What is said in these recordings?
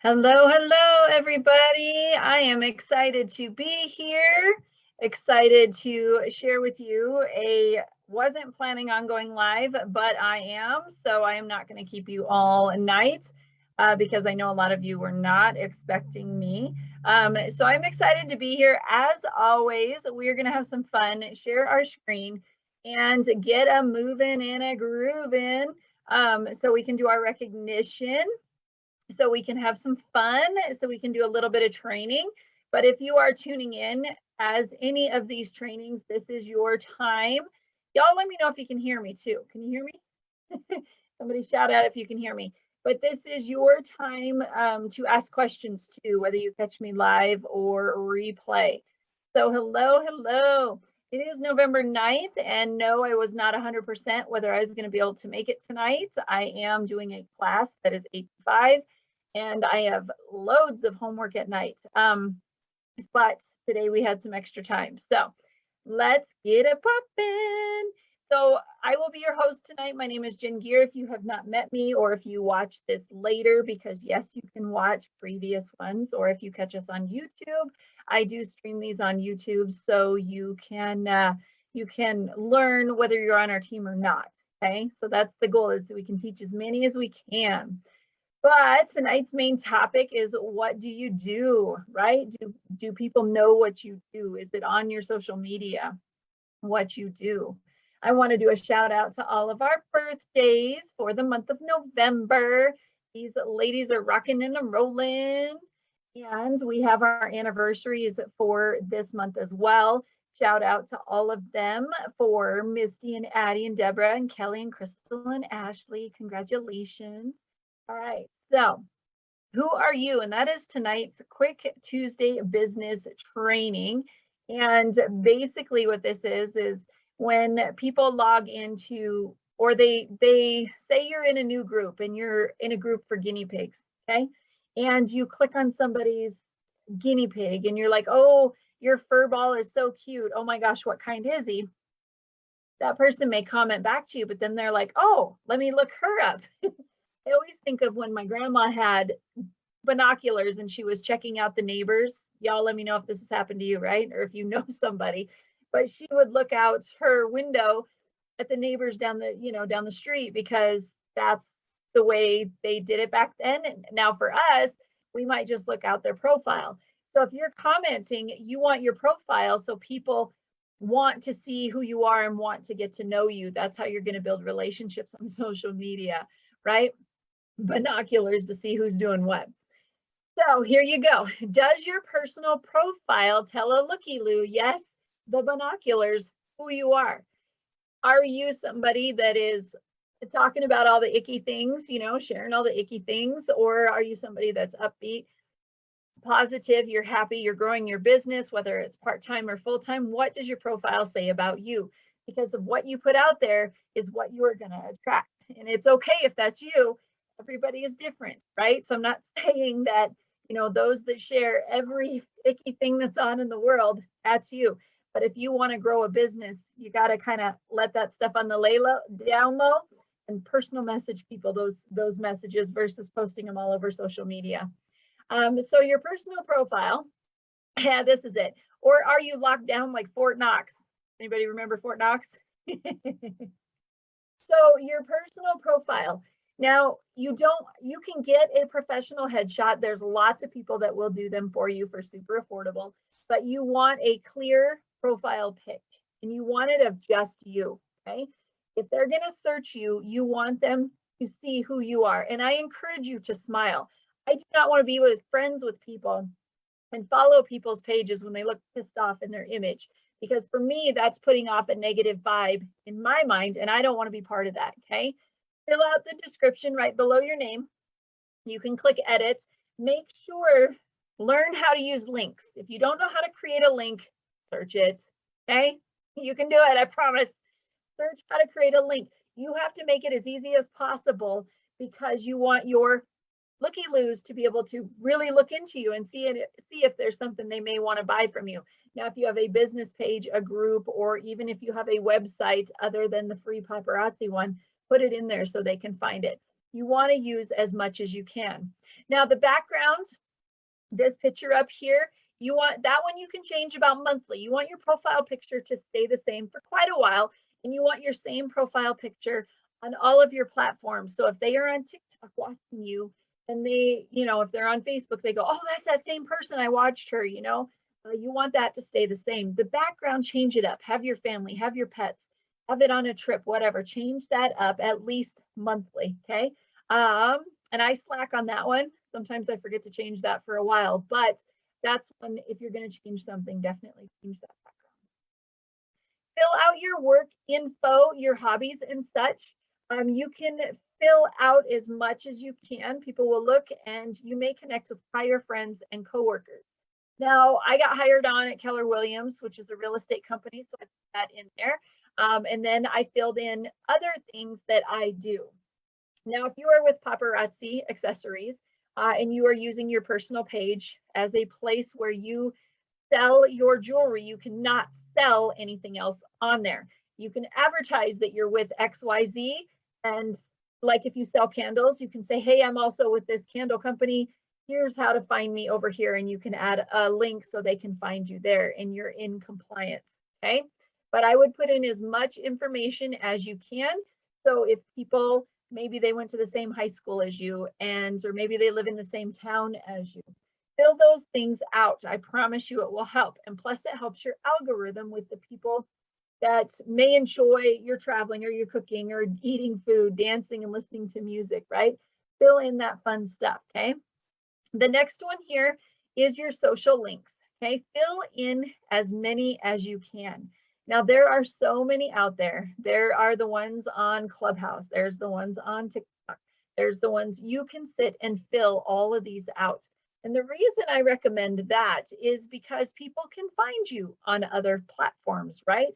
Hello, hello, everybody. I am excited to be here. Excited to share with you. Wasn't planning on going live, but I am. So I am not going to keep you all night because I know a lot of you were not expecting me. So I'm excited to be here. As always, we're going to have some fun, share our screen, and get a moving and a grooving so we can do our recognition, so we can have some fun, so we can do a little bit of training. But if you are tuning in as any of these trainings, this is your time. Y'all let me know if you can hear me too. Can you hear me? Somebody shout out if you can hear me. But this is your time to ask questions too, whether you catch me live or replay. So hello, hello. It is November 9th, and no, I was not 100% whether I was going to be able to make it tonight. I am doing a class that is 8 to 5, and I have loads of homework at night. But today we had some extra time. So let's get it poppin'. So I will be your host tonight. My name is Jen Gear. If you have not met me, or if you watch this later, because yes, you can watch previous ones, or if you catch us on YouTube, I do stream these on YouTube, so you can learn whether you're on our team or not. Okay, so that's the goal, is we can teach as many as we can. But tonight's main topic is, what do you do, right? Do people know what you do? Is it on your social media, what you do? I want to do a shout out to all of our birthdays for the month of November. These ladies are rocking and rolling. And we have our anniversaries for this month as well. Shout out to all of them, for Misty and Addie and Deborah and Kelly and Crystal and Ashley. Congratulations. All right, so who are you? And that is tonight's Quick Tuesday business training. And basically what this is when people log into, or they say you're in a new group and you're in a group for guinea pigs, okay? And you click on somebody's guinea pig and you're like, oh, your fur ball is so cute. Oh my gosh, what kind is he? That person may comment back to you, but then they're like, oh, let me look her up. I always think of when my grandma had binoculars and she was checking out the neighbors. Y'all let me know if this has happened to you, right? Or if you know somebody. But she would look out her window at the neighbors down the street, because that's the way they did it back then. And now for us, we might just look out their profile. So if you're commenting, you want your profile so people want to see who you are and want to get to know you. That's how you're going to build relationships on social media, right? Binoculars to see who's doing what. So here you go. Does your personal profile tell a looky-loo? Yes, the binoculars, who you are. Are you somebody that is talking about all the icky things, sharing all the icky things? Or are you somebody that's upbeat, positive, you're happy, you're growing your business, whether it's part-time or full-time? What does your profile say about you? Because of what you put out there is what you are going to attract. And it's okay if that's you. Everybody is different, right? So I'm not saying that, those that share every icky thing that's on in the world, that's you. But if you want to grow a business, you got to kind of let that stuff on the down low, and personal message people those messages versus posting them all over social media. So your personal profile, yeah, this is it. Or are you locked down like Fort Knox? Anybody remember Fort Knox? So your personal profile. Now, you can get a professional headshot. There's lots of people that will do them for you for super affordable, but you want a clear profile pic, and you want it of just you, okay? If they're going to search you, you want them to see who you are. And I encourage you to smile. I do not want to be friends with people and follow people's pages when they look pissed off in their image, because for me, that's putting off a negative vibe in my mind, and I don't want to be part of that, okay? Fill out the description right below your name. You can click edit. Make sure, learn how to use links. If you don't know how to create a link, search it, okay? You can do it, I promise. Search how to create a link. You have to make it as easy as possible, because you want your looky-loos to be able to really look into you and see if there's something they may want to buy from you. Now, if you have a business page, a group, or even if you have a website other than the free paparazzi one, put it in there so they can find it. you want to use as much as you can. Now the backgrounds, this picture up here, you want that one, you can change about monthly. You want your profile picture to stay the same for quite a while, and you want your same profile picture on all of your platforms. So if they are on TikTok watching you, and they, if they're on Facebook, they go, oh, that's that same person, I watched her, you want that to stay the same. The background, change it up. Have your family, have your pets, have it on a trip, whatever. Change that up at least monthly, okay? And I slack on that one. Sometimes I forget to change that for a while, but that's one, if you're going to change something, definitely change that background. Fill out your work info, your hobbies and such. You can fill out as much as you can. People will look, and you may connect with prior friends and coworkers. Now, I got hired on at Keller Williams, which is a real estate company, so I put that in there. And then I filled in other things that I do. Now, if you are with Paparazzi Accessories and you are using your personal page as a place where you sell your jewelry, you cannot sell anything else on there. You can advertise that you're with XYZ, and like if you sell candles, you can say, hey, I'm also with this candle company. Here's how to find me over here, and you can add a link so they can find you there, and you're in compliance, okay? But I would put in as much information as you can. So if people, maybe they went to the same high school as you, or maybe they live in the same town as you, fill those things out. I promise you it will help. And plus it helps your algorithm with the people that may enjoy your traveling or your cooking or eating food, dancing and listening to music, right? Fill in that fun stuff, okay? The next one here is your social links, okay? Fill in as many as you can. Now, there are so many out there. There are the ones on Clubhouse. There's the ones on TikTok. There's the ones you can sit and fill all of these out. And the reason I recommend that is because people can find you on other platforms, right?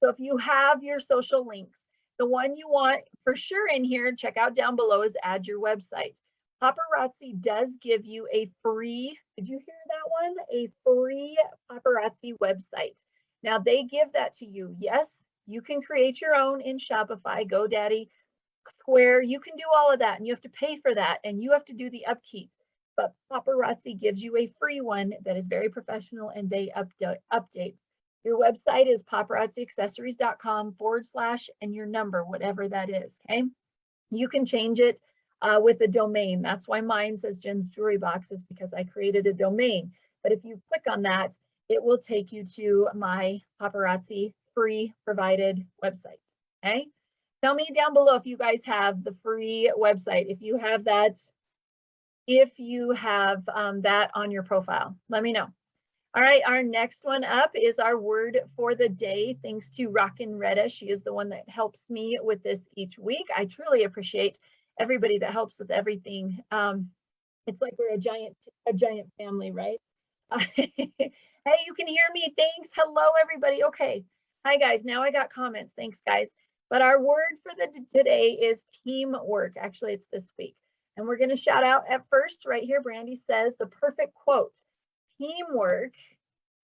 So if you have your social links, the one you want for sure in here, check out down below, is add your website. Paparazzi does give you a free, did you hear that one? A free Paparazzi website. Now they give that to you. Yes, you can create your own in Shopify, GoDaddy, Square. You can do all of that, and you have to pay for that, and you have to do the upkeep. But Paparazzi gives you a free one that is very professional, and they update. Your website is paparazziaccessories.com / and your number, whatever that is, okay? You can change it with a domain. That's why mine says Jen's Jewelry Boxes, because I created a domain. But if you click on that, it will take you to my Paparazzi free provided website, okay? Tell me down below if you guys have the free website, if you have that, that on your profile. Let me know. All right, our next one up is our word for the day. Thanks to Rockin' Retta. She is the one that helps me with this each week. I truly appreciate everybody that helps with everything. It's like we're a giant family, right? Hey, you can hear me. Thanks. Hello, everybody. Okay. Hi, guys. Now I got comments. Thanks, guys. But our word for today is teamwork. Actually, it's this week. And we're going to shout out at first right here. Brandy says the perfect quote. Teamwork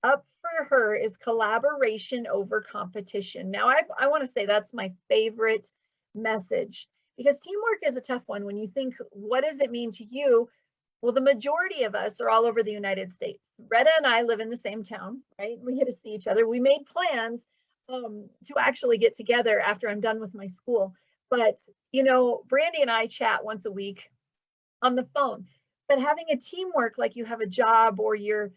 up for her is collaboration over competition. Now, I want to say that's my favorite message, because teamwork is a tough one. When you think, what does it mean to you? Well, the majority of us are all over the United States. Retta and I live in the same town, right? We get to see each other. We made plans to actually get together after I'm done with my school. But, Brandy and I chat once a week on the phone. But having a teamwork, like you have a job or you're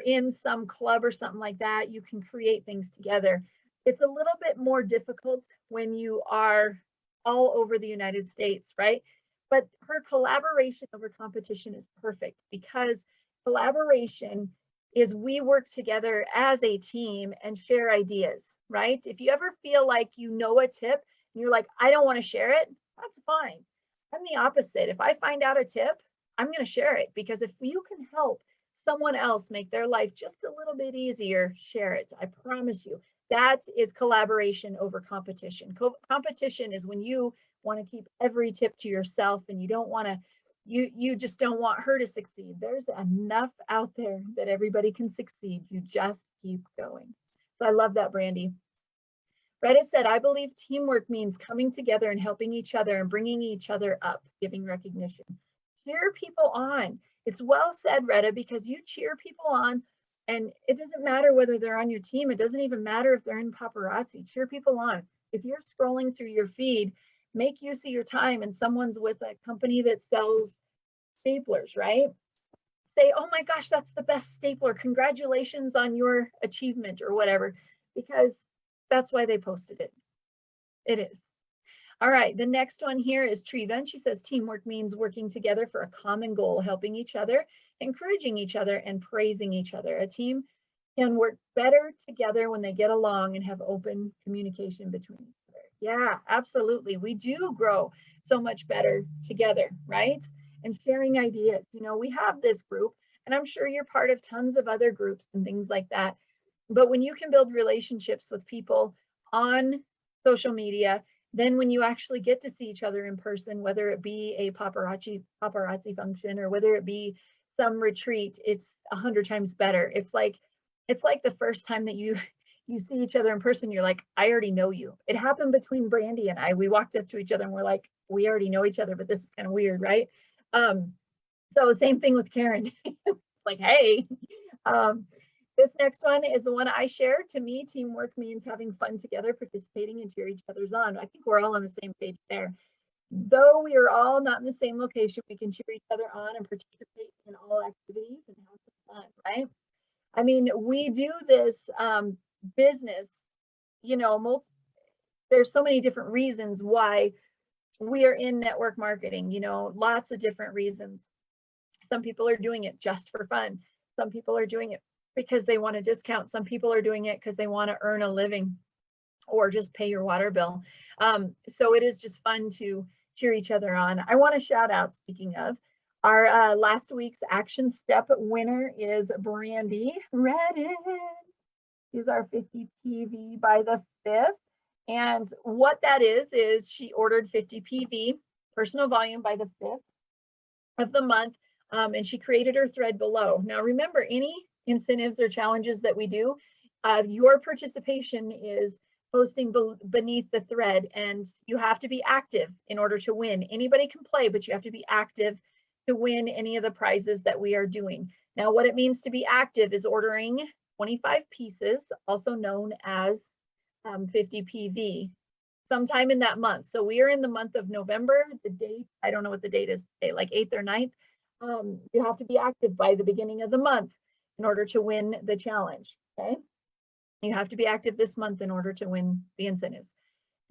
in some club or something like that, you can create things together. It's a little bit more difficult when you are all over the United States, right? But her collaboration over competition is perfect, because collaboration is we work together as a team and share ideas, right? If you ever feel like you know a tip and you're like, I don't want to share it, that's fine. I'm the opposite. If I find out a tip, I'm going to share it, because if you can help someone else make their life just a little bit easier, share it. I promise you. That is collaboration over competition. Competition is when you want to keep every tip to yourself, and you don't want to, you just don't want her to succeed. There's enough out there that everybody can succeed. You just keep going. So I love that, Brandy. Retta said, I believe teamwork means coming together and helping each other and bringing each other up, giving recognition. Cheer people on. It's well said, Retta, because you cheer people on, and it doesn't matter whether they're on your team. It doesn't even matter if they're in paparazzi. Cheer people on. If you're scrolling through your feed, make use of your time and someone's with a company that sells staplers, right? Say, oh my gosh, that's the best stapler. Congratulations on your achievement or whatever, because that's why they posted it. It is. All right, the next one here is Treven. She says teamwork means working together for a common goal, helping each other, encouraging each other, and praising each other. A team can work better together when they get along and have open communication between each other. Yeah, absolutely. We do grow so much better together, right? And sharing ideas. You know, we have this group, and I'm sure you're part of tons of other groups and things like that. But when you can build relationships with people on social media, then when you actually get to see each other in person, whether it be a paparazzi function or whether it be some retreat, it's 100 times better. It's like the first time that you see each other in person, you're like, I already know you. It happened between Brandy and I. We walked up to each other and we're like, we already know each other, but this is kind of weird, right? So same thing with Karen. Like, hey. This next one is the one I share. To me, teamwork means having fun together, participating, and cheer each other's on. I think we're all on the same page there. Though we are all not in the same location, we can cheer each other on and participate in all activities and have some fun, right? I mean, we do this business, you know, there's so many different reasons why we are in network marketing, you know, lots of different reasons. Some people are doing it just for fun. Some people are doing it because they want a discount. Some people are doing it because they want to earn a living or just pay your water bill. So it is just fun to cheer each other on. I want to shout out, speaking of, our last week's action step winner is Brandy Redden. She's our 50 PV by the 5th. And what that is she ordered 50 PV, personal volume, by the 5th of the month. And she created her thread below. Now, remember, any incentives or challenges that we do, your participation is posting beneath the thread, and you have to be active in order to win. Anybody can play, but you have to be active to win any of the prizes that we are doing. Now, what it means to be active is ordering 25 pieces, also known as 50 PV, sometime in that month. So we are in the month of November. The date, I don't know what the date is today, like 8th or 9th. You have to be active by the beginning of the month in order to win the challenge, okay? You have to be active this month in order to win the incentives.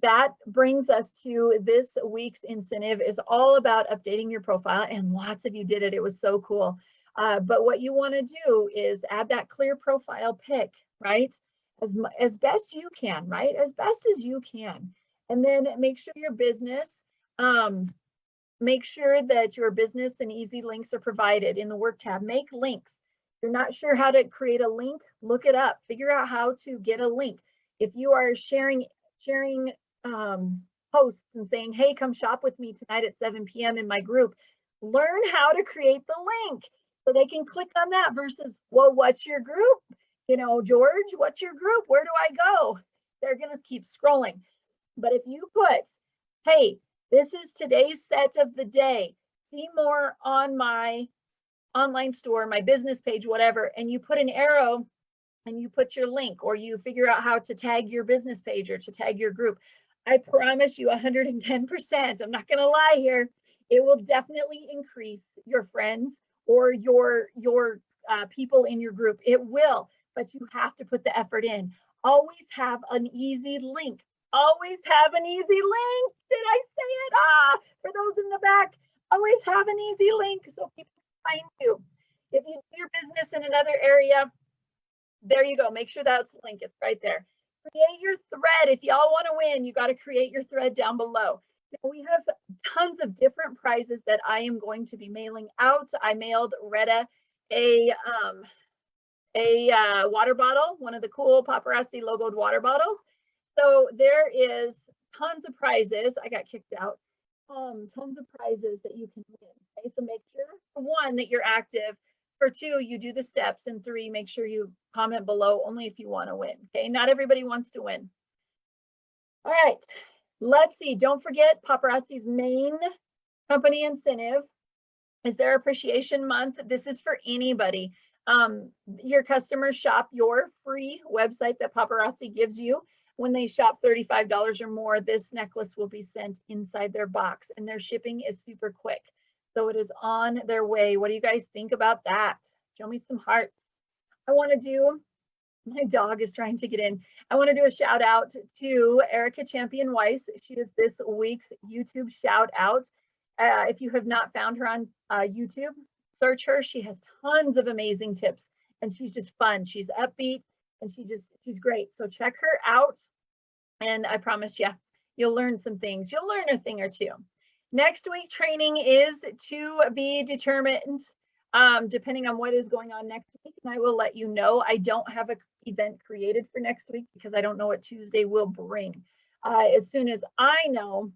That brings us to this week's incentive. Is all about updating your profile, and lots of you did it. It was so cool. But what you want to do is add that clear profile pic, right? As best you can, right? As best as you can. And then make sure your business, make sure that your business and easy links are provided in the work tab. Make links. If you're not sure how to create a link, look it up. Figure out how to get a link. If you are sharing posts and saying, hey, come shop with me tonight at 7 p.m. in my group, learn how to create the link so they can click on that versus, well, what's your group? You know, George, what's your group? Where do I go? They're going to keep scrolling. But if you put, hey, this is today's set of the day, see more on my online store, my business page, whatever, and you put an arrow and you put your link, or you figure out how to tag your business page or to tag your group, I promise you 110%, I'm not going to lie here, it will definitely increase your friends or your people in your group. It will, but you have to put the effort in. Always have an easy link. Always have an easy link. Did I say it? For those in the back, always have an easy link so people can find you. If you do your business in another area, there you go. Make sure that's the link. It's right there. Create your thread. If y'all want to win, you got to create your thread down below. Now, we have tons of different prizes that I am going to be mailing out. I mailed Retta a water bottle, one of the cool paparazzi logoed water bottles. So there is tons of prizes. I got kicked out. Tons of prizes that you can win. Okay, so make sure, for one, that you're active. For two, you do the steps. And three, make sure you comment below only if you want to win. Okay, not everybody wants to win. All right, let's see. Don't forget Paparazzi's main company incentive is their appreciation month. This is for anybody. Your customers shop your free website that Paparazzi gives you. When they shop $35 or more, this necklace will be sent inside their box, and their shipping is super quick. So it is on their way. What do you guys think about that? Show me some hearts. I want to do, my dog is trying to get in. I want to do a shout out to Erica Champion Weiss. She is this week's YouTube shout out. If you have not found her on YouTube, search her. She has tons of amazing tips, and she's just fun. She's upbeat, and she's great. So check her out, and I promise you, you'll learn some things. You'll learn a thing or two. Next week training is to be determined, depending on what is going on next week, and I will let you know. I don't have an event created for next week because I don't know what Tuesday will bring. As soon as I know,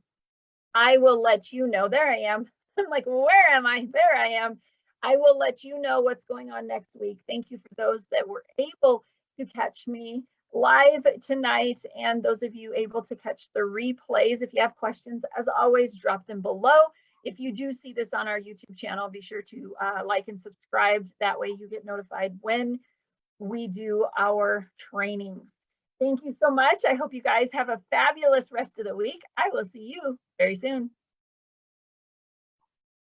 I will let you know. There I am. I'm like, where am I? There I am. I will let you know what's going on next week. Thank you for those that were able to catch me live tonight, and those of you able to catch the replays. If you have questions, as always, drop them below. If you do see this on our YouTube channel, be sure to like and subscribe. That way you get notified when we do our trainings. Thank you so much. I hope you guys have a fabulous rest of the week. I will see you very soon.